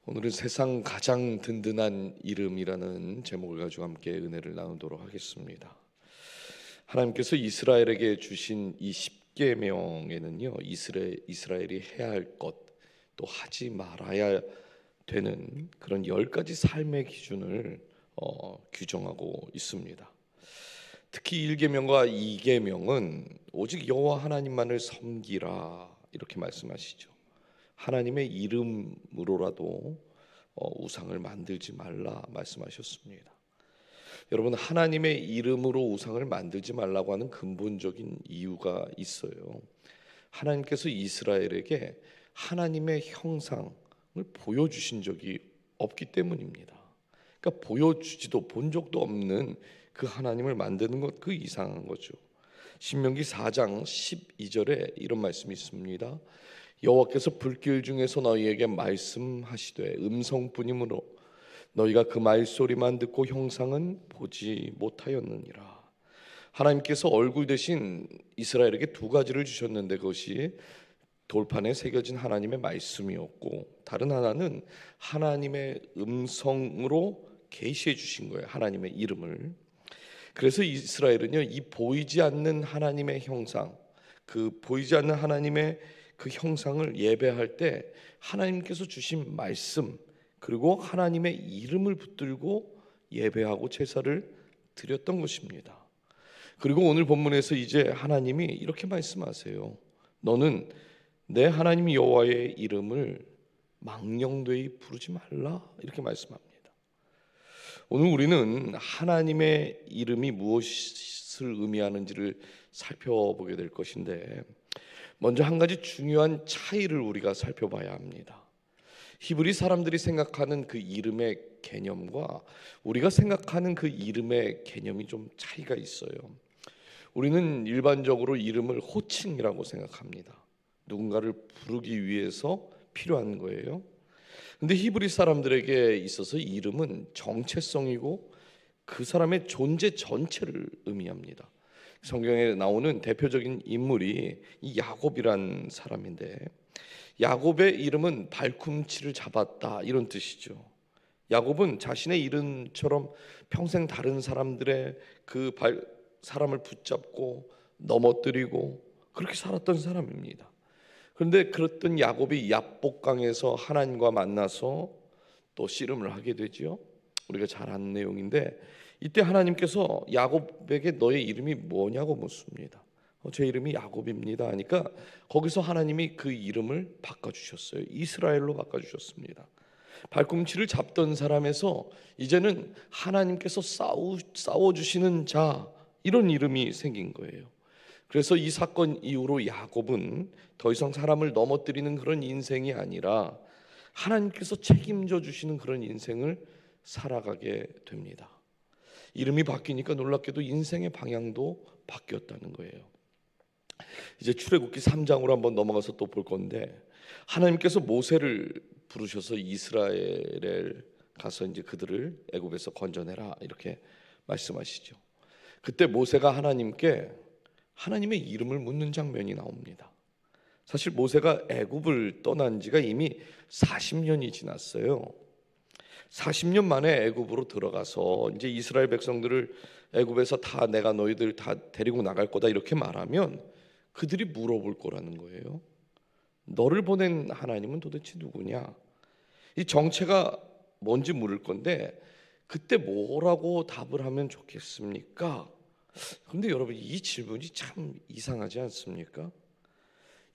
오늘은 세상 가장 든든한 이름이라는 제목을 가지고 함께 은혜를 나누도록 하겠습니다. 하나님께서 이스라엘에게 주신 이 십계명에는요, 이스라엘이 해야 할 것, 또 하지 말아야 되는 그런 10가지 삶의 기준을 규정하고 있습니다. 특히 1계명과 2계명은 오직 여호와 하나님만을 섬기라 이렇게 말씀하시죠. 하나님의 이름으로라도 우상을 만들지 말라 말씀하셨습니다. 여러분, 하나님의 이름으로 우상을 만들지 말라고 하는 근본적인 이유가 있어요. 하나님께서 이스라엘에게 하나님의 형상을 보여주신 적이 없기 때문입니다. 그러니까 보여주지도 본 적도 없는 그 하나님을 만드는 것, 그 이상한 거죠. 신명기 4장 12절에 이런 말씀이 있습니다. 여호와께서 불길 중에서 너희에게 말씀하시되 음성뿐이므로 너희가 그 말소리만 듣고 형상은 보지 못하였느니라. 하나님께서 얼굴 대신 이스라엘에게 두 가지를 주셨는데 그것이 돌판에 새겨진 하나님의 말씀이었고, 다른 하나는 하나님의 음성으로 계시해 주신 거예요. 하나님의 이름을. 그래서 이스라엘은요, 이 보이지 않는 하나님의 형상, 그 보이지 않는 하나님의 그 형상을 예배할 때 하나님께서 주신 말씀, 그리고 하나님의 이름을 붙들고 예배하고 제사를 드렸던 것입니다. 그리고 오늘 본문에서 이제 하나님이 이렇게 말씀하세요. 너는 내 하나님 여호와의 이름을 망령되이 부르지 말라 이렇게 말씀합니다. 오늘 우리는 하나님의 이름이 무엇을 의미하는지를 살펴보게 될 것인데, 먼저 한 가지 중요한 차이를 우리가 살펴봐야 합니다. 히브리 사람들이 생각하는 그 이름의 개념과 우리가 생각하는 그 이름의 개념이 좀 차이가 있어요. 우리는 일반적으로 이름을 호칭이라고 생각합니다. 누군가를 부르기 위해서 필요한 거예요. 근데 히브리 사람들에게 있어서 이름은 정체성이고 그 사람의 존재 전체를 의미합니다. 성경에 나오는 대표적인 인물이 이 야곱이란 사람인데, 야곱의 이름은 발꿈치를 잡았다 이런 뜻이죠. 야곱은 자신의 이름처럼 평생 다른 사람들의 사람을 붙잡고 넘어뜨리고 그렇게 살았던 사람입니다. 그런데 그랬던 야곱이 야복강에서 하나님과 만나서 또 씨름을 하게 되죠. 우리가 잘 아는 내용인데, 이때 하나님께서 야곱에게 너의 이름이 뭐냐고 묻습니다. 제 이름이 야곱입니다 하니까 거기서 하나님이 그 이름을 바꿔주셨어요. 이스라엘로 바꿔주셨습니다. 발꿈치를 잡던 사람에서 이제는 하나님께서 싸워주시는 자, 이런 이름이 생긴 거예요. 그래서 이 사건 이후로 야곱은 더 이상 사람을 넘어뜨리는 그런 인생이 아니라 하나님께서 책임져 주시는 그런 인생을 살아가게 됩니다. 이름이 바뀌니까 놀랍게도 인생의 방향도 바뀌었다는 거예요. 이제 출애굽기 3장으로 한번 넘어가서 또 볼 건데, 하나님께서 모세를 부르셔서 이스라엘에 가서 이제 그들을 애굽에서 건져내라 이렇게 말씀하시죠. 그때 모세가 하나님께 하나님의 이름을 묻는 장면이 나옵니다. 사실 모세가 애굽을 떠난 지가 이미 40년이 지났어요. 40년 만에 애굽으로 들어가서 이제 이스라엘 백성들을 애굽에서 다 내가 너희들 다 데리고 나갈 거다 이렇게 말하면 그들이 물어볼 거라는 거예요. 너를 보낸 하나님은 도대체 누구냐? 이 정체가 뭔지 물을 건데 그때 뭐라고 답을 하면 좋겠습니까? 그런데 여러분, 이 질문이 참 이상하지 않습니까?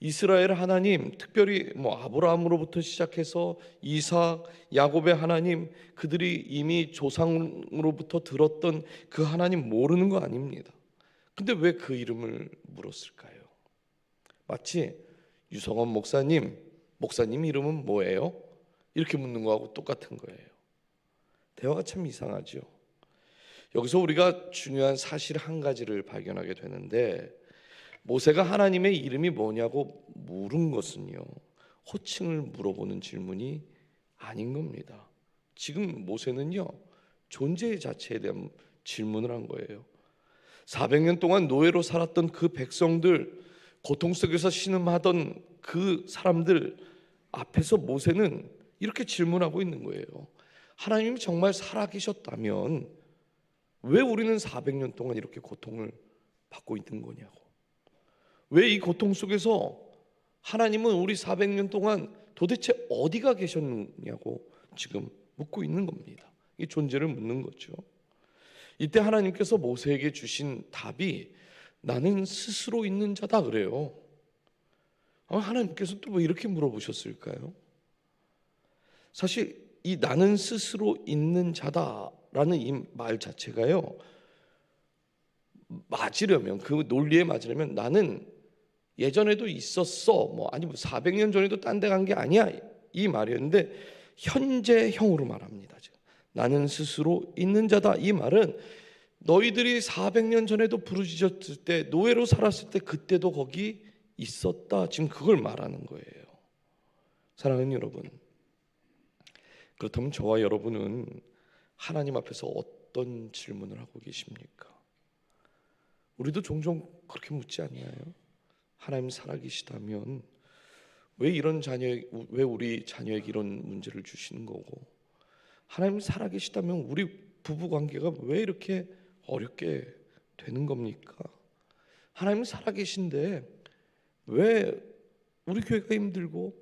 이스라엘 하나님, 특별히 아브라함으로부터 시작해서 이삭, 야곱의 하나님, 그들이 이미 조상으로부터 들었던 그 하나님 모르는 거 아닙니다. 근데 왜 그 이름을 물었을까요? 마치 유성원 목사님 이름은 뭐예요? 이렇게 묻는 거하고 똑같은 거예요. 대화가 참 이상하죠. 여기서 우리가 중요한 사실 한 가지를 발견하게 되는데, 모세가 하나님의 이름이 뭐냐고 물은 것은요, 호칭을 물어보는 질문이 아닌 겁니다. 지금 모세는요, 존재 자체에 대한 질문을 한 거예요. 400년 동안 노예로 살았던 그 백성들, 고통 속에서 신음하던 그 사람들 앞에서 모세는 이렇게 질문하고 있는 거예요. 하나님이 정말 살아계셨다면 왜 우리는 400년 동안 이렇게 고통을 받고 있는 거냐고. 왜 이 고통 속에서 하나님은 우리 400년 동안 도대체 어디가 계셨느냐고 지금 묻고 있는 겁니다. 이 존재를 묻는 거죠. 이때 하나님께서 모세에게 주신 답이 나는 스스로 있는 자다 그래요. 하나님께서 또 왜 이렇게 물어보셨을까요? 사실 이 나는 스스로 있는 자다라는 이 말 자체가요, 맞으려면, 그 논리에 맞으려면 나는 예전에도 있었어, 아니 400년 전에도 딴 데 간 게 아니야, 이 말이었는데 현재형으로 말합니다. 나는 스스로 있는 자다. 이 말은 너희들이 400년 전에도 부르짖었을 때, 노예로 살았을 때 그때도 거기 있었다, 지금 그걸 말하는 거예요. 사랑하는 여러분, 그렇다면 저와 여러분은 하나님 앞에서 어떤 질문을 하고 계십니까? 우리도 종종 그렇게 묻지 않나요? 하나님 살아계시다면 왜 우리 자녀에게 이런 문제를 주시는 거고, 하나님 살아계시다면 우리 부부 관계가 왜 이렇게 어렵게 되는 겁니까? 하나님 살아계신데 왜 우리 교회가 힘들고,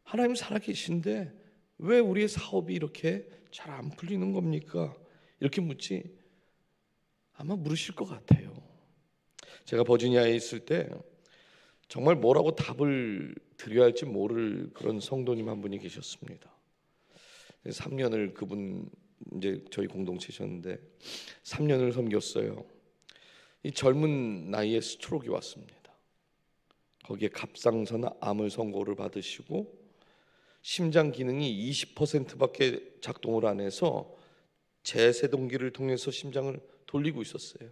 하나님 살아계신데 왜 우리의 사업이 이렇게 잘 안 풀리는 겁니까? 이렇게 묻지 아마 물으실 것 같아요. 제가 버지니아에 있을 때 정말 뭐라고 답을 드려야 할지 모를 그런 성도님 한 분이 계셨습니다. 3년을 그분 이제 저희 공동체셨는데 3년을 섬겼어요. 이 젊은 나이에 스트로크가 왔습니다. 거기에 갑상선 암을 선고를 받으시고 심장 기능이 20%밖에 작동을 안 해서 제세동기를 통해서 심장을 돌리고 있었어요.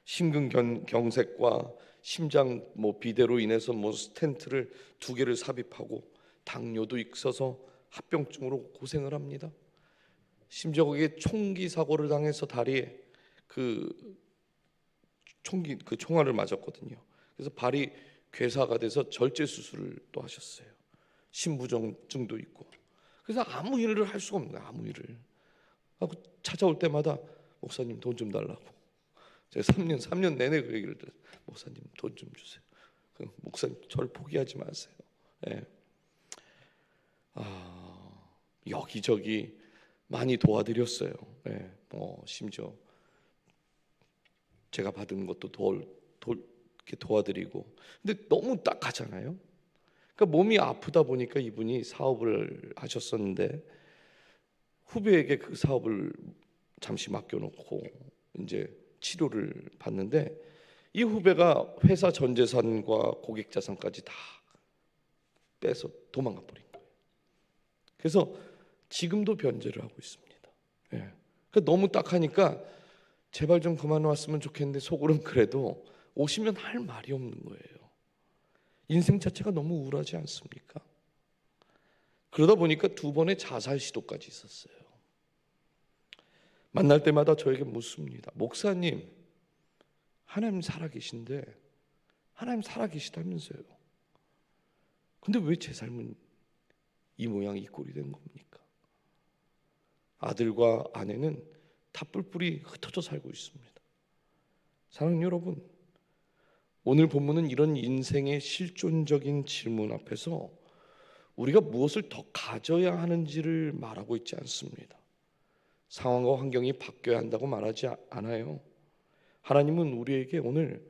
심근경색과 심장 비대로 인해서 스텐트를 2개를 삽입하고 당뇨도 있어서 합병증으로 고생을 합니다. 심지어 거기에 총기 사고를 당해서 다리에 총알을 맞았거든요. 그래서 발이 괴사가 돼서 절제 수술을 또 하셨어요. 신부전증도 있고. 그래서 아무 일을 할 수가 없는 거예요. 아무 일을 하고 찾아올 때마다 목사님 돈 좀 달라고. 제가 3년 내내 그 얘기를 들어요. 목사님 돈 좀 주세요. 목사님 저를 포기하지 마세요. 네. 여기저기 많이 도와드렸어요. 네. 심지어 제가 받은 것도 이렇게 도와드리고. 근데 너무 딱하잖아요. 그러니까 몸이 아프다 보니까 이분이 사업을 하셨었는데 후배에게 그 사업을 잠시 맡겨놓고 이제 치료를 받는데, 이 후배가 회사 전 재산과 고객 자산까지 다 빼서 도망가 버린 거예요. 그래서 지금도 변제를 하고 있습니다. 예. 그러니까 너무 딱하니까 제발 좀 그만 왔으면 좋겠는데 속으로는 그래도 오시면 할 말이 없는 거예요. 인생 자체가 너무 우울하지 않습니까? 그러다 보니까 2번의 자살 시도까지 있었어요. 만날 때마다 저에게 묻습니다. 목사님, 하나님 살아계신데, 하나님 살아계시다면서요. 근데 왜 제 삶은 이 모양 이 꼴이 된 겁니까? 아들과 아내는 다 뿔뿔이 흩어져 살고 있습니다. 사랑하는 여러분, 오늘 본문은 이런 인생의 실존적인 질문 앞에서 우리가 무엇을 더 가져야 하는지를 말하고 있지 않습니다. 상황과 환경이 바뀌어야 한다고 말하지 않아요. 하나님은 우리에게 오늘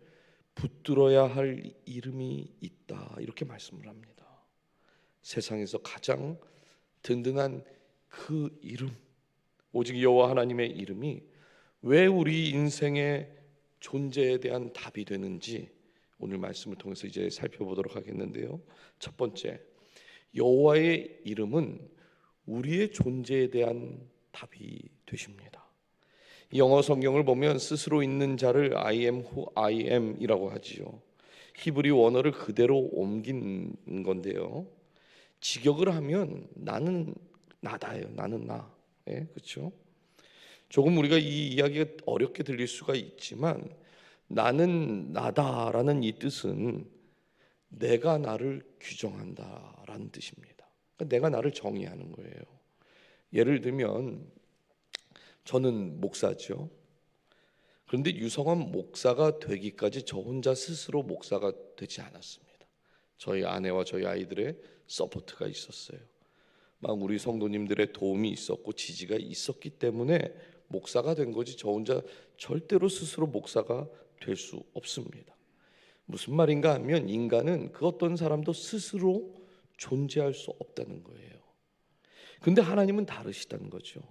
붙들어야 할 이름이 있다, 이렇게 말씀을 합니다. 세상에서 가장 든든한 그 이름, 오직 여호와 하나님의 이름이 왜 우리 인생의 존재에 대한 답이 되는지 오늘 말씀을 통해서 이제 살펴보도록 하겠는데요. 첫 번째, 여호와의 이름은 우리의 존재에 대한 답이 되십니다. 영어 성경을 보면 스스로 있는 자를 I am who I am이라고 하지요. 히브리 원어를 그대로 옮긴 건데요. 직역을 하면 나는 나다예요. 나는 나. 예, 그렇죠? 조금 우리가 이 이야기가 어렵게 들릴 수가 있지만 나는 나다라는 이 뜻은 내가 나를 규정한다라는 뜻입니다. 그러니까 내가 나를 정의하는 거예요. 예를 들면 저는 목사죠. 그런데 유성환 목사가 되기까지 저 혼자 스스로 목사가 되지 않았습니다. 저희 아내와 저희 아이들의 서포트가 있었어요. 막 우리 성도님들의 도움이 있었고 지지가 있었기 때문에 목사가 된 거지, 저 혼자 절대로 스스로 목사가 될 수 없습니다. 무슨 말인가 하면 인간은 그 어떤 사람도 스스로 존재할 수 없다는 거예요. 근데 하나님은 다르시다는 거죠.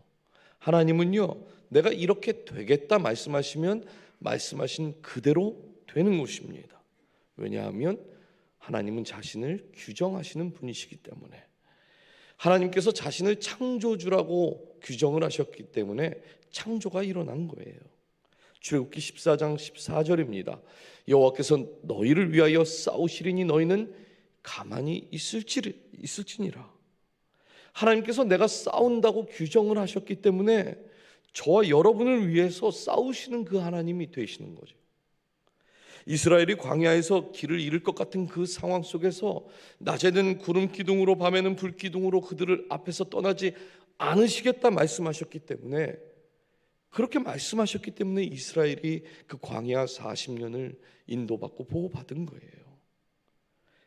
하나님은요, 내가 이렇게 되겠다 말씀하시면 말씀하신 그대로 되는 것입니다. 왜냐하면 하나님은 자신을 규정하시는 분이시기 때문에, 하나님께서 자신을 창조주라고 규정을 하셨기 때문에 창조가 일어난 거예요. 출애굽기 14장 14절입니다. 여호와께서 너희를 위하여 싸우시리니 너희는 가만히 있을지니라. 하나님께서 내가 싸운다고 규정을 하셨기 때문에 저와 여러분을 위해서 싸우시는 그 하나님이 되시는 거죠. 이스라엘이 광야에서 길을 잃을 것 같은 그 상황 속에서 낮에는 구름 기둥으로 밤에는 불 기둥으로 그들을 앞에서 떠나지 않으시겠다 말씀하셨기 때문에, 그렇게 말씀하셨기 때문에 이스라엘이 그 광야 40년을 인도받고 보호받은 거예요.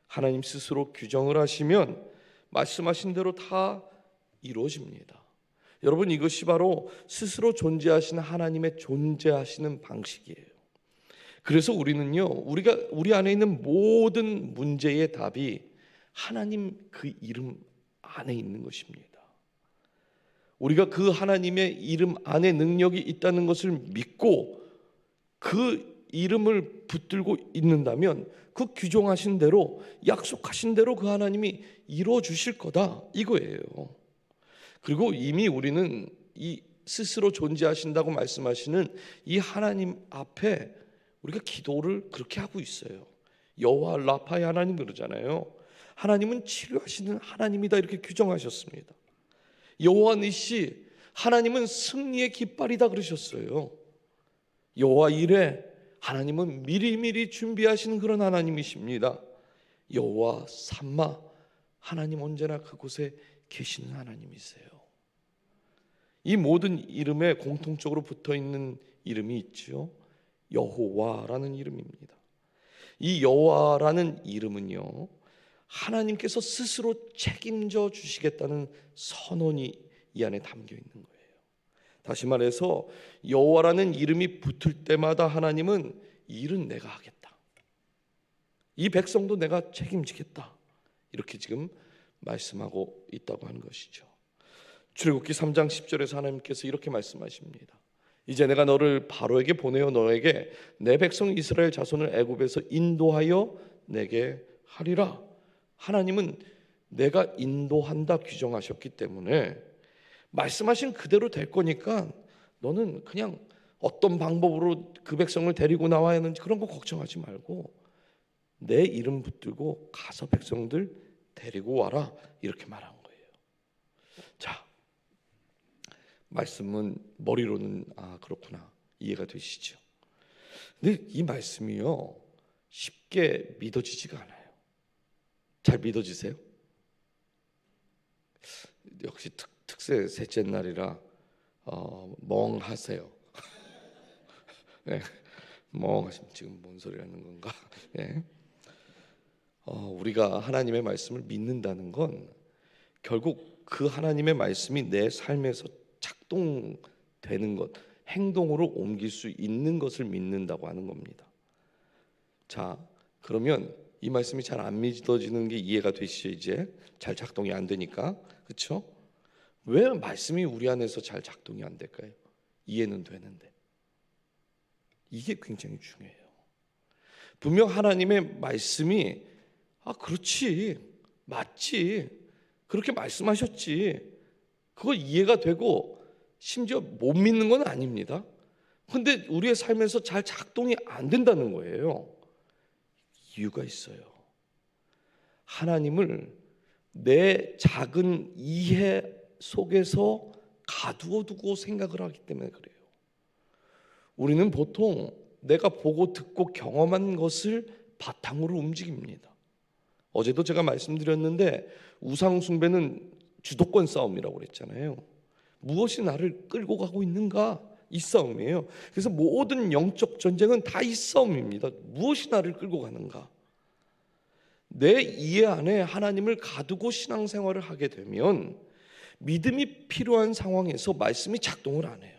하나님 스스로 규정을 하시면 말씀하신 대로 다 이루어집니다. 여러분, 이것이 바로 스스로 존재하시는 하나님의 존재하시는 방식이에요. 그래서 우리는요, 우리 안에 있는 모든 문제의 답이 하나님 그 이름 안에 있는 것입니다. 우리가 그 하나님의 이름 안에 능력이 있다는 것을 믿고 그 이름을 붙들고 있는다면 그 규정하신 대로, 약속하신 대로 그 하나님이 이루어 주실 거다, 이거예요. 그리고 이미 우리는 이 스스로 존재하신다고 말씀하시는 이 하나님 앞에 우리가 기도를 그렇게 하고 있어요. 여호와 라파의 하나님 그러잖아요. 하나님은 치료하시는 하나님이다, 이렇게 규정하셨습니다. 여호와 니시, 하나님은 승리의 깃발이다 그러셨어요. 여호와 이레, 하나님은 미리미리 준비하시는 그런 하나님이십니다. 여호와 삼마, 하나님 언제나 그곳에 계시는 하나님이세요. 이 모든 이름에 공통적으로 붙어있는 이름이 있죠. 여호와라는 이름입니다. 이 여호와라는 이름은요, 하나님께서 스스로 책임져 주시겠다는 선언이 이 안에 담겨 있는 거예요. 다시 말해서 여호와라는 이름이 붙을 때마다 하나님은 이 일은 내가 하겠다, 이 백성도 내가 책임지겠다, 이렇게 지금 말씀하고 있다고 하는 것이죠. 출애굽기 3장 10절에서 하나님께서 이렇게 말씀하십니다. 이제 내가 너를 바로에게 보내어 너에게 내 백성 이스라엘 자손을 애굽에서 인도하여 내게 하리라. 하나님은 내가 인도한다 규정하셨기 때문에 말씀하신 그대로 될 거니까 너는 그냥 어떤 방법으로 그 백성을 데리고 나와야 하는지 그런 거 걱정하지 말고 내 이름 붙들고 가서 백성들 데리고 와라, 이렇게 말한 거예요. 자, 말씀은 머리로는 그렇구나, 이해가 되시죠? 근데 이 말씀이요, 쉽게 믿어지지가 않아요. 잘 믿어지세요? 역시 특세 셋째 날이라 멍하세요. 네, 멍하시면 지금 뭔 소리 하는 건가? 네. 우리가 하나님의 말씀을 믿는다는 건 결국 그 하나님의 말씀이 내 삶에서 작동되는 것, 행동으로 옮길 수 있는 것을 믿는다고 하는 겁니다. 자, 그러면 이 말씀이 잘 안 믿어지는 게 이해가 되시죠? 이제 잘 작동이 안 되니까, 그렇죠? 왜 말씀이 우리 안에서 잘 작동이 안 될까요? 이해는 되는데. 이게 굉장히 중요해요. 분명 하나님의 말씀이 그렇지, 맞지, 그렇게 말씀하셨지, 그거 이해가 되고 심지어 못 믿는 건 아닙니다. 근데 우리의 삶에서 잘 작동이 안 된다는 거예요. 이유가 있어요. 하나님을 내 작은 이해 속에서 가두어 두고 생각을 하기 때문에 그래요. 우리는 보통 내가 보고 듣고 경험한 것을 바탕으로 움직입니다. 어제도 제가 말씀드렸는데 우상 숭배는 주도권 싸움이라고 그랬잖아요. 무엇이 나를 끌고 가고 있는가? 이 싸움이에요. 그래서 모든 영적 전쟁은 다 이 싸움입니다. 무엇이 나를 끌고 가는가? 내 이해 안에 하나님을 가두고 신앙생활을 하게 되면 믿음이 필요한 상황에서 말씀이 작동을 안 해요.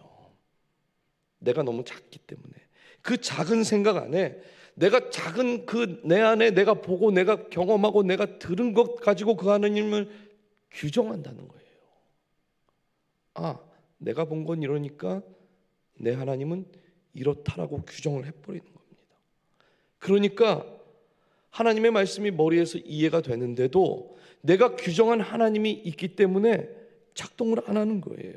내가 너무 작기 때문에. 그 작은 생각 안에 내가 작은 그 내 안에 내가 보고 내가 경험하고 내가 들은 것 가지고 그 하나님을 규정한다는 거예요. 아, 내가 본 건 이러니까 내 하나님은 이렇다라고 규정을 해버리는 겁니다. 그러니까 하나님의 말씀이 머리에서 이해가 되는데도 내가 규정한 하나님이 있기 때문에 작동을 안 하는 거예요.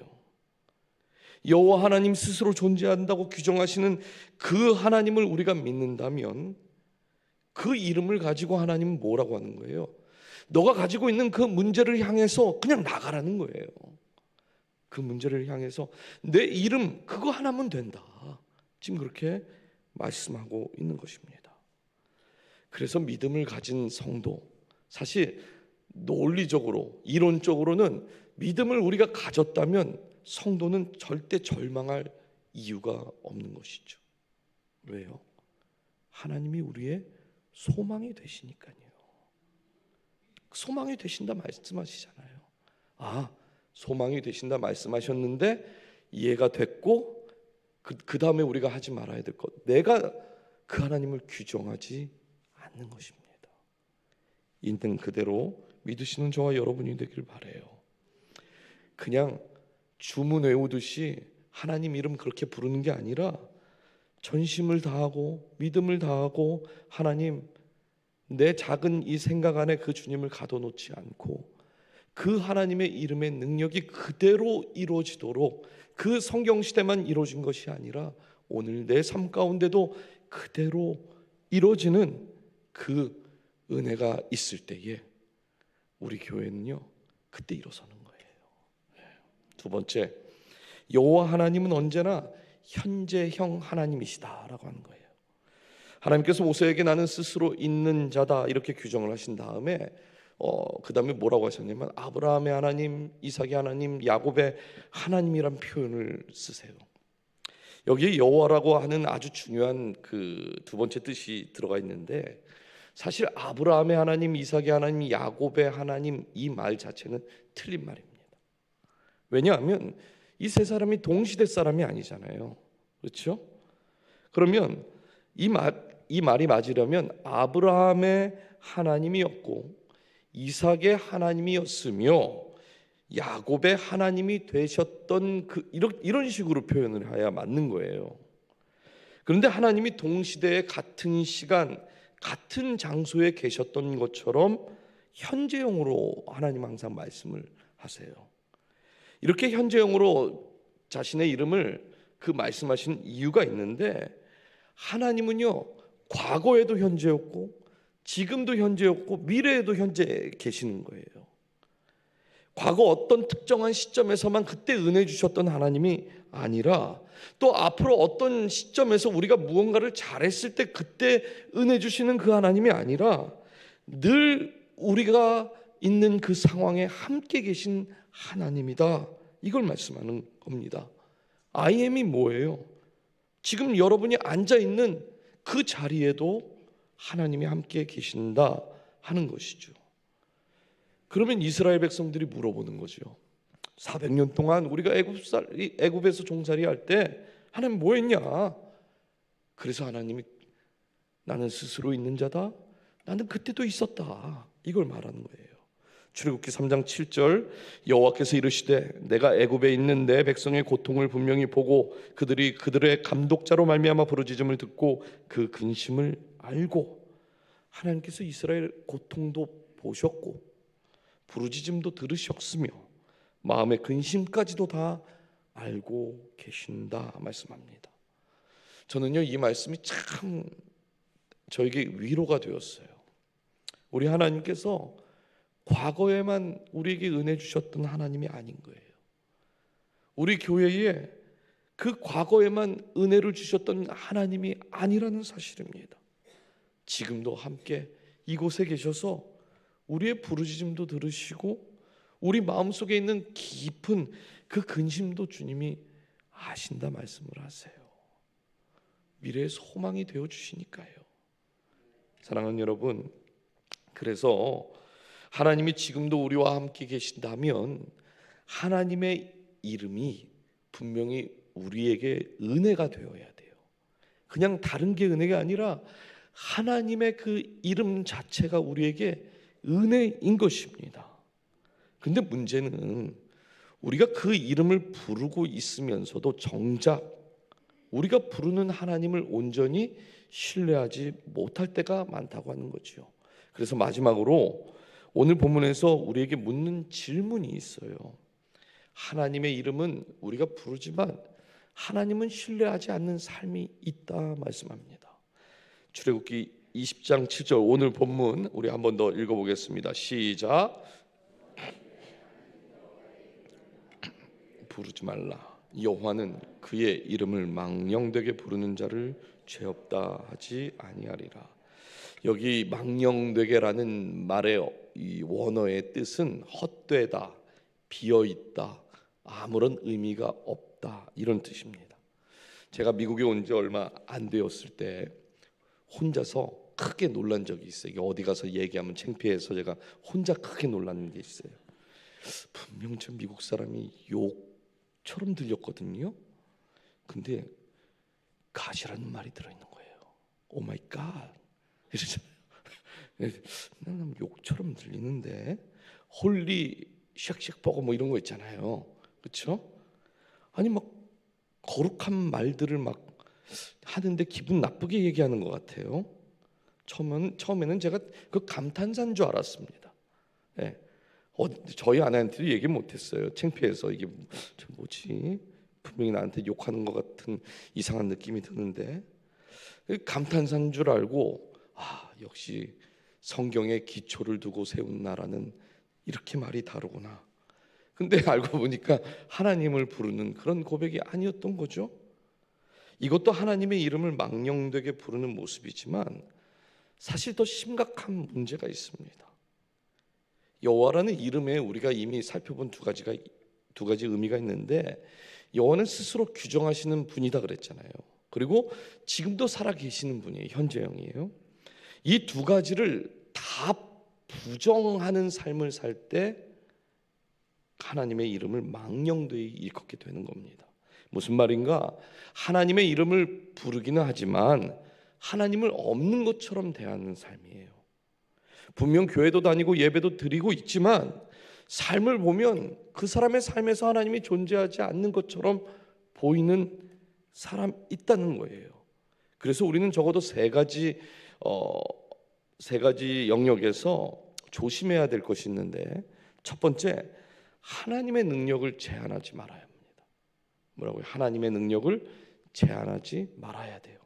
여호와 하나님 스스로 존재한다고 규정하시는 그 하나님을 우리가 믿는다면 그 이름을 가지고 하나님은 뭐라고 하는 거예요? 너가 가지고 있는 그 문제를 향해서 그냥 나가라는 거예요. 그 문제를 향해서 내 이름 그거 하나면 된다. 지금 그렇게 말씀하고 있는 것입니다. 그래서 믿음을 가진 성도, 사실 논리적으로 이론적으로는 믿음을 우리가 가졌다면 성도는 절대 절망할 이유가 없는 것이죠. 왜요? 하나님이 우리의 소망이 되시니까요. 소망이 되신다 말씀하시잖아요. 아, 소망이 되신다 말씀하셨는데 이해가 됐고 그 다음에 우리가 하지 말아야 될 것, 내가 그 하나님을 규정하지 않는 것입니다. 있는 그대로 믿으시는 저와 여러분이 되길 바라요. 그냥 주문 외우듯이 하나님 이름 그렇게 부르는 게 아니라 전심을 다하고 믿음을 다하고 하나님, 내 작은 이 생각 안에 그 주님을 가둬놓지 않고 그 하나님의 이름의 능력이 그대로 이루어지도록, 그 성경시대만 이루어진 것이 아니라 오늘 내 삶 가운데도 그대로 이루어지는 그 은혜가 있을 때에 우리 교회는요, 그때 일어서는 거예요. 두 번째, 여호와 하나님은 언제나 현재형 하나님이시다라고 하는 거예요. 하나님께서 모세에게 나는 스스로 있는 자다 이렇게 규정을 하신 다음에 그 다음에 뭐라고 하셨냐면 아브라함의 하나님, 이삭의 하나님, 야곱의 하나님이란 표현을 쓰세요. 여기에 여호와라고 하는 아주 중요한 그 두 번째 뜻이 들어가 있는데, 사실 아브라함의 하나님, 이삭의 하나님, 야곱의 하나님 이 말 자체는 틀린 말입니다. 왜냐하면 이 세 사람이 동시대 사람이 아니잖아요. 그렇죠? 그러면 이 말이 맞으려면 아브라함의 하나님이었고 이삭의 하나님이었으며 야곱의 하나님이 되셨던 이런 식으로 표현을 해야 맞는 거예요. 그런데 하나님이 동시대에 같은 시간 같은 장소에 계셨던 것처럼 현재형으로 하나님 항상 말씀을 하세요. 이렇게 현재형으로 자신의 이름을 그 말씀하신 이유가 있는데, 하나님은요 과거에도 현재였고 지금도 현재였고 미래에도 현재 계시는 거예요. 과거 어떤 특정한 시점에서만 그때 은혜 주셨던 하나님이 아니라 또 앞으로 어떤 시점에서 우리가 무언가를 잘했을 때 그때 은혜 주시는 그 하나님이 아니라 늘 우리가 있는 그 상황에 함께 계신 하나님이다, 이걸 말씀하는 겁니다. I am이 뭐예요? 지금 여러분이 앉아있는 그 자리에도 하나님이 함께 계신다 하는 것이죠. 그러면 이스라엘 백성들이 물어보는 거죠. 400년 동안 우리가 애굽에서 종살이 할 때 하나님 뭐 했냐? 그래서 하나님이 나는 스스로 있는 자다, 나는 그때도 있었다, 이걸 말하는 거예요. 출애굽기 3장 7절, 여호와께서 이르시되 내가 애굽에 있는 내 백성의 고통을 분명히 보고 그들의 감독자로 말미암아 부르짖음을 듣고 그 근심을 알고, 하나님께서 이스라엘 고통도 보셨고 부르짖음도 들으셨으며 마음의 근심까지도 다 알고 계신다 말씀합니다. 저는요 이 말씀이 참 저에게 위로가 되었어요. 우리 하나님께서 과거에만 우리에게 은혜 주셨던 하나님이 아닌 거예요. 우리 교회에 그 과거에만 은혜를 주셨던 하나님이 아니라는 사실입니다. 지금도 함께 이곳에 계셔서 우리의 부르짖음도 들으시고 우리 마음속에 있는 깊은 그 근심도 주님이 아신다 말씀을 하세요. 미래의 소망이 되어 주시니까요. 사랑하는 여러분, 그래서 하나님이 지금도 우리와 함께 계신다면 하나님의 이름이 분명히 우리에게 은혜가 되어야 돼요. 그냥 다른 게 은혜가 아니라 하나님의 그 이름 자체가 우리에게 은혜인 것입니다. 근데 문제는 우리가 그 이름을 부르고 있으면서도 정작 우리가 부르는 하나님을 온전히 신뢰하지 못할 때가 많다고 하는 거죠. 그래서 마지막으로 오늘 본문에서 우리에게 묻는 질문이 있어요. 하나님의 이름은 우리가 부르지만 하나님은 신뢰하지 않는 삶이 있다 말씀합니다. 출애굽기 20장 7절 오늘 본문 우리 한 번 더 읽어보겠습니다. 시작. 부르지 말라. 여호와는 그의 이름을 망령되게 부르는 자를 죄 없다 하지 아니하리라. 여기 망령되게라는 말의 이 원어의 뜻은 헛되다, 비어있다, 아무런 의미가 없다 이런 뜻입니다. 제가 미국에 온 지 얼마 안 되었을 때 혼자서 크게 놀란 적이 있어요. 이게 어디 가서 얘기하면 창피해서 제가 혼자 크게 놀란 게 있어요. 분명 저 미국 사람이 욕처럼 들렸거든요. 근데 갓이라는 말이 들어있는 거예요. 오 마이 갓 이러잖아요. 난 욕처럼 들리는데 홀리 쉑쉑 버거 뭐 이런 거 있잖아요. 그렇죠? 아니 막 거룩한 말들을 막 하는데 기분 나쁘게 얘기하는 것 같아요. 처음에는 제가 그 감탄사인 줄 알았습니다. 네. 저희 아내한테도 얘기 못했어요. 창피해서 이게 뭐지? 분명히 나한테 욕하는 것 같은 이상한 느낌이 드는데 감탄사인 줄 알고 역시 성경에 기초를 두고 세운 나라는 이렇게 말이 다르구나. 근데 알고 보니까 하나님을 부르는 그런 고백이 아니었던 거죠. 이것도 하나님의 이름을 망령되게 부르는 모습이지만 사실 더 심각한 문제가 있습니다. 여호와라는 이름에 우리가 이미 살펴본 두 가지 의미가 있는데 여호와는 스스로 규정하시는 분이다 그랬잖아요. 그리고 지금도 살아계시는 분이에요. 현재형이에요. 이 두 가지를 다 부정하는 삶을 살 때 하나님의 이름을 망령되이 일컫게 되는 겁니다. 무슨 말인가? 하나님의 이름을 부르기는 하지만 하나님을 없는 것처럼 대하는 삶이에요. 분명 교회도 다니고 예배도 드리고 있지만 삶을 보면 그 사람의 삶에서 하나님이 존재하지 않는 것처럼 보이는 사람 있다는 거예요. 그래서 우리는 적어도 세 가지 영역에서 조심해야 될 것이 있는데 첫 번째, 하나님의 능력을 제한하지 말아야 합니다. 뭐라고요? 하나님의 능력을 제한하지 말아야 돼요.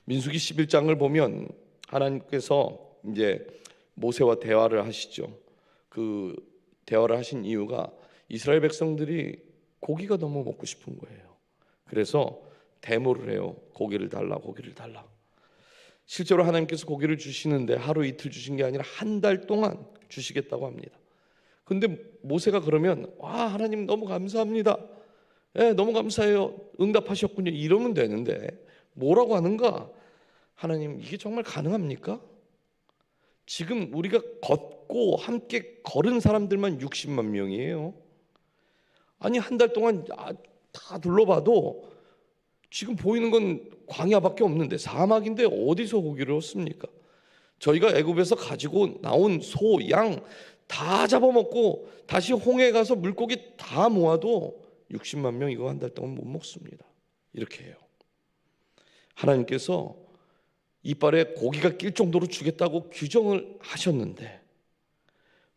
민수기 11장을 보면 하나님께서 이제 모세와 대화를 하시죠. 그 대화를 하신 이유가 이스라엘 백성들이 고기가 너무 먹고 싶은 거예요. 그래서 데모를 해요. 고기를 달라, 고기를 달라. 실제로 하나님께서 고기를 주시는데 하루 이틀 주신 게 아니라 한 달 동안 주시겠다고 합니다. 근데 모세가 그러면 하나님 너무 감사합니다. 너무 감사해요. 응답하셨군요. 이러면 되는데 뭐라고 하는가? 하나님 이게 정말 가능합니까? 지금 우리가 걷고 함께 걸은 사람들만 60만 명이에요. 아니 한 달 동안 다 둘러봐도 지금 보이는 건 광야밖에 없는데 사막인데 어디서 고기를 얻습니까? 저희가 애굽에서 가지고 나온 소, 양 다 잡아먹고 다시 홍해 가서 물고기 다 모아도 60만 명 이거 한 달 동안 못 먹습니다. 이렇게 해요. 하나님께서 이빨에 고기가 낄 정도로 주겠다고 규정을 하셨는데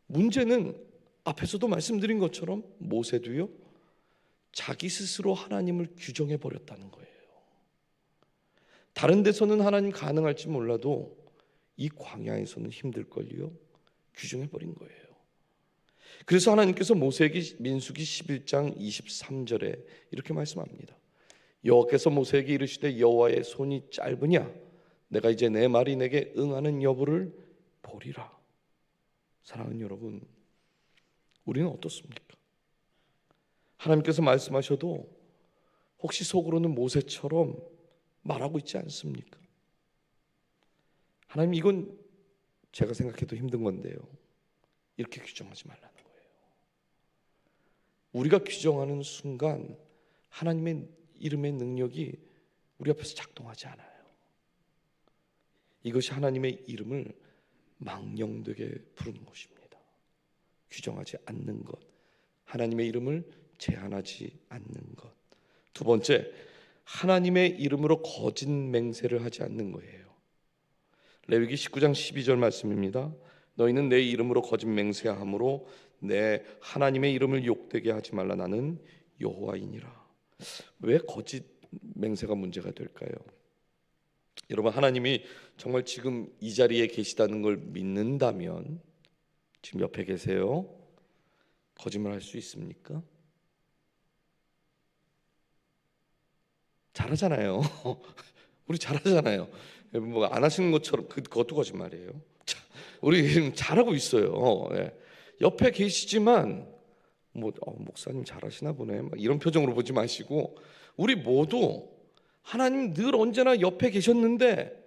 문제는 앞에서도 말씀드린 것처럼 모세도요 자기 스스로 하나님을 규정해 버렸다는 거예요. 다른 데서는 하나님 가능할지 몰라도 이 광야에서는 힘들걸요 규정해 버린 거예요. 그래서 하나님께서 모세에게 민수기 11장 23절에 이렇게 말씀합니다. 여호와께서 모세에게 이르시되 여호와의 손이 짧으냐 내가 이제 내 말이 내게 응하는 여부를 보리라. 사랑하는 여러분, 우리는 어떻습니까? 하나님께서 말씀하셔도 혹시 속으로는 모세처럼 말하고 있지 않습니까? 하나님, 이건 제가 생각해도 힘든 건데요, 이렇게 규정하지 말라는 거예요. 우리가 규정하는 순간 하나님의 이름의 능력이 우리 앞에서 작동하지 않아요. 이것이 하나님의 이름을 망령되게 부르는 것입니다. 규정하지 않는 것, 하나님의 이름을 제한하지 않는 것. 두 번째, 하나님의 이름으로 거짓 맹세를 하지 않는 거예요. 레위기 19장 12절 말씀입니다. 너희는 내 이름으로 거짓 맹세함으로 내 하나님의 이름을 욕되게 하지 말라. 나는 여호와이니라. 왜 거짓 맹세가 문제가 될까요? 여러분, 하나님이 정말 지금 이 자리에 계시다는 걸 믿는다면, 지금 옆에 계세요, 거짓말할 수 있습니까? 잘하잖아요. 우리 잘하잖아요. 뭐 안 하시는 것처럼 그것도 거짓말이에요. 자, 우리 지금 잘하고 있어요. 예. 옆에 계시지만 목사님 잘하시나 보네, 막 이런 표정으로 보지 마시고, 우리 모두 하나님 늘 언제나 옆에 계셨는데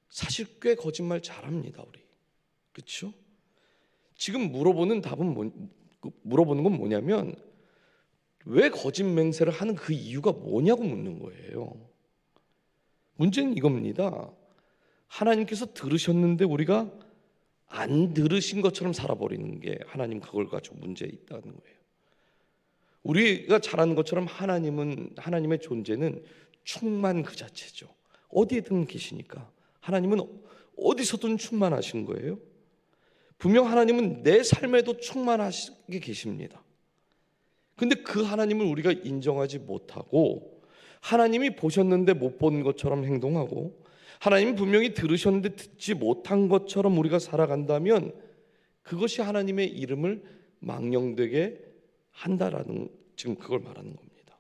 사실 꽤 거짓말 잘합니다, 우리. 그렇죠? 지금 물어보는 건 뭐냐면, 왜 거짓 맹세를 하는 그 이유가 뭐냐고 묻는 거예요. 문제는 이겁니다. 하나님께서 들으셨는데 우리가 안 들으신 것처럼 살아버리는 게 하나님 그걸 가지고 문제 있다는 거예요. 우리가 잘하는 것처럼 하나님의 존재는 충만 그 자체죠. 어디에든 계시니까. 하나님은 어디서든 충만하신 거예요. 분명 하나님은 내 삶에도 충만하시게 계십니다. 근데 그 하나님을 우리가 인정하지 못하고, 하나님이 보셨는데 못 본 것처럼 행동하고, 하나님이 분명히 들으셨는데 듣지 못한 것처럼 우리가 살아간다면, 그것이 하나님의 이름을 망령되게 한다라는, 지금 그걸 말하는 겁니다.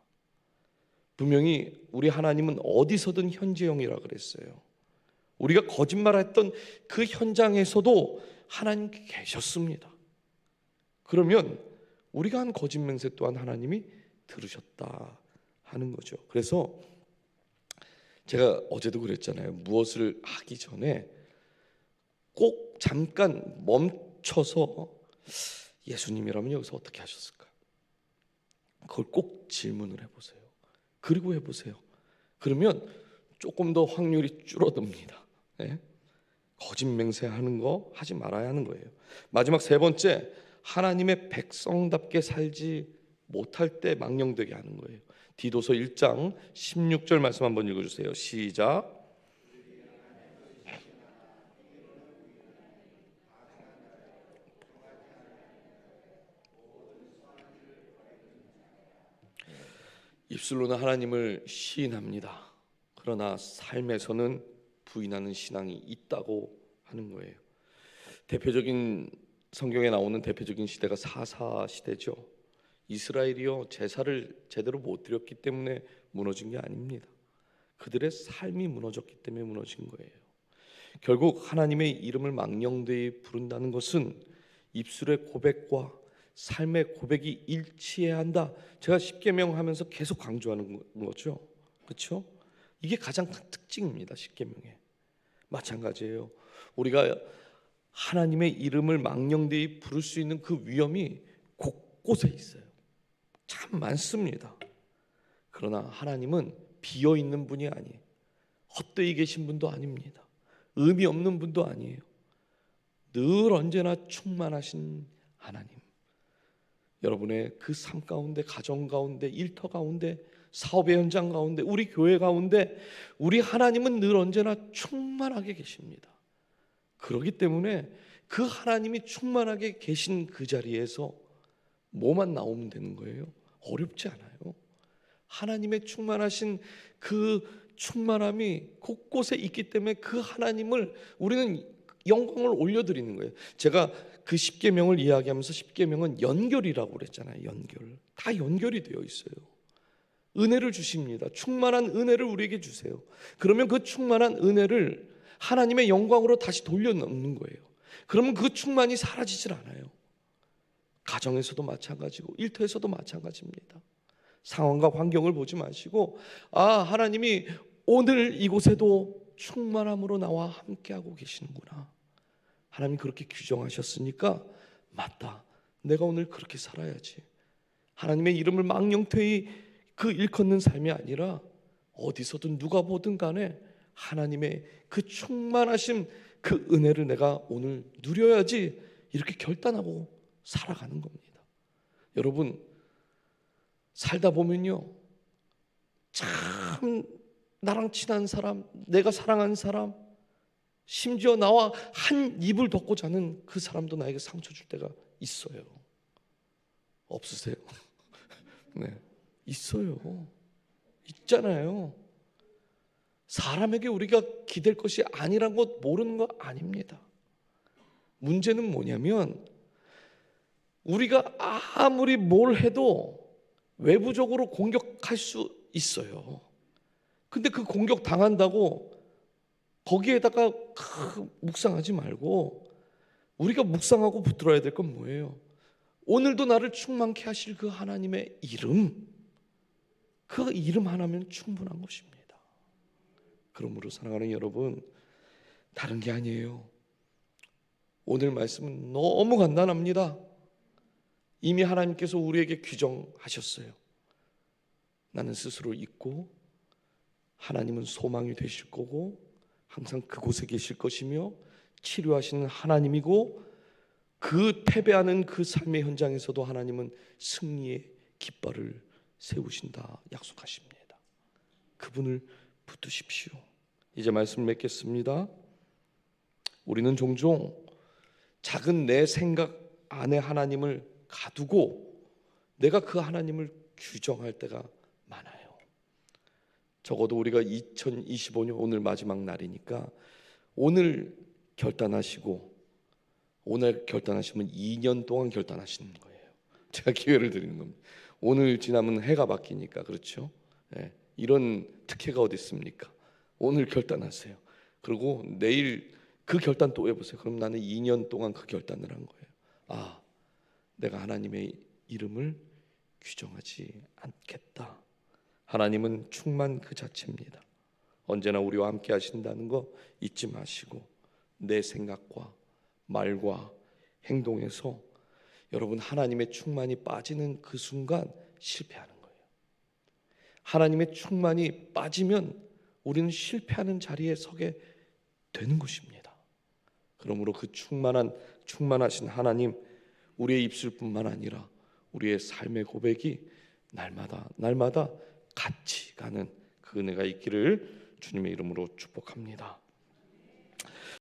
분명히 우리 하나님은 어디서든 현재형이라 그랬어요. 우리가 거짓말했던 그 현장에서도 하나님 계셨습니다. 그러면 우리가 한 거짓 맹세 또한 하나님이 들으셨다 하는 거죠. 그래서 제가 어제도 그랬잖아요. 무엇을 하기 전에 꼭 잠깐 멈춰서, 예수님이라면 여기서 어떻게 하셨을까? 그걸 꼭 질문을 해보세요. 그리고 해보세요. 그러면 조금 더 확률이 줄어듭니다. 네? 거짓 맹세하는 거 하지 말아야 하는 거예요. 마지막 세 번째, 하나님의 백성답게 살지 못할 때 망령되게 하는 거예요. 디도서 1장 16절 말씀 한번 읽어주세요. 시작. 입술로는 하나님을 시인합니다. 그러나 삶에서는 부인하는 신앙이 있다고 하는 거예요. 대표적인, 성경에 나오는 대표적인 시대가 사사 시대죠. 이스라엘이요, 제사를 제대로 못 드렸기 때문에 무너진 게 아닙니다. 그들의 삶이 무너졌기 때문에 무너진 거예요. 결국 하나님의 이름을 망령되이 부른다는 것은 입술의 고백과 삶의 고백이 일치해야 한다. 제가 십계명 하면서 계속 강조하는 거죠. 그렇죠? 이게 가장 큰 특징입니다. 십계명에. 마찬가지예요. 우리가 하나님의 이름을 망령되이 부를 수 있는 그 위험이 곳곳에 있어요. 참 많습니다. 그러나 하나님은 비어있는 분이 아니에요. 헛되이 계신 분도 아닙니다. 의미 없는 분도 아니에요. 늘 언제나 충만하신 하나님. 여러분의 그 삶 가운데, 가정 가운데, 일터 가운데, 사업의 현장 가운데, 우리 교회 가운데 우리 하나님은 늘 언제나 충만하게 계십니다. 그렇기 때문에 그 하나님이 충만하게 계신 그 자리에서 뭐만 나오면 되는 거예요? 어렵지 않아요. 하나님의 충만하신 그 충만함이 곳곳에 있기 때문에 그 하나님을 우리는 영광을 올려드리는 거예요. 제가 그 십계명을 이야기하면서 십계명은 연결이라고 그랬잖아요. 연결. 다 연결이 되어 있어요. 은혜를 주십니다. 충만한 은혜를 우리에게 주세요. 그러면 그 충만한 은혜를 하나님의 영광으로 다시 돌려놓는 거예요. 그러면 그 충만이 사라지질 않아요. 가정에서도 마찬가지고 일터에서도 마찬가지입니다. 상황과 환경을 보지 마시고, 하나님이 오늘 이곳에도 충만함으로 나와 함께하고 계시는구나. 하나님 그렇게 규정하셨으니까 맞다, 내가 오늘 그렇게 살아야지. 하나님의 이름을 망령되이 그 일컫는 삶이 아니라 어디서든 누가 보든 간에 하나님의 그 충만하심, 그 은혜를 내가 오늘 누려야지, 이렇게 결단하고 살아가는 겁니다. 여러분, 살다 보면요, 참 나랑 친한 사람, 내가 사랑하는 사람, 심지어 나와 한 이불 덮고 자는 그 사람도 나에게 상처 줄 때가 있어요. 없으세요? 네, 있어요. 있잖아요. 사람에게 우리가 기댈 것이 아니란 것 모르는 거 아닙니다. 문제는 뭐냐면, 우리가 아무리 뭘 해도 외부적으로 공격할 수 있어요. 근데 그 공격 당한다고 거기에다가 묵상하지 말고, 우리가 묵상하고 붙들어야 될 건 뭐예요? 오늘도 나를 충만케 하실 그 하나님의 이름, 그 이름 하나면 충분한 것입니다. 그러므로 사랑하는 여러분, 다른 게 아니에요. 오늘 말씀은 너무 간단합니다. 이미 하나님께서 우리에게 규정하셨어요. 나는 스스로 있고 하나님은 소망이 되실 거고 항상 그곳에 계실 것이며 치료하시는 하나님이고, 그 패배하는 그 삶의 현장에서도 하나님은 승리의 깃발을 세우신다 약속하십니다. 그분을 붙드십시오. 이제 말씀 맺겠습니다. 우리는 종종 작은 내 생각 안에 하나님을 가두고 내가 그 하나님을 규정할 때가 많아요. 적어도 우리가 2025년 오늘 마지막 날이니까 오늘 결단하시고, 오늘 결단하시면 2년 동안 결단하시는 거예요. 제가 기회를 드리는 겁니다. 오늘 지나면 해가 바뀌니까, 그렇죠? 네, 이런 특혜가 어디 있습니까? 오늘 결단하세요. 그리고 내일 그 결단 또 해보세요. 그럼 나는 2년 동안 그 결단을 한 거예요. 내가 하나님의 이름을 규정하지 않겠다. 하나님은 충만 그 자체입니다. 언제나 우리와 함께 하신다는 거 잊지 마시고, 내 생각과 말과 행동에서 여러분 하나님의 충만이 빠지는 그 순간 실패하는 거예요. 하나님의 충만이 빠지면 우리는 실패하는 자리에 서게 되는 것입니다. 그러므로 그 충만하신 하나님, 우리의 입술뿐만 아니라 우리의 삶의 고백이 날마다 같이 가는 그 은혜가 있기를 주님의 이름으로 축복합니다.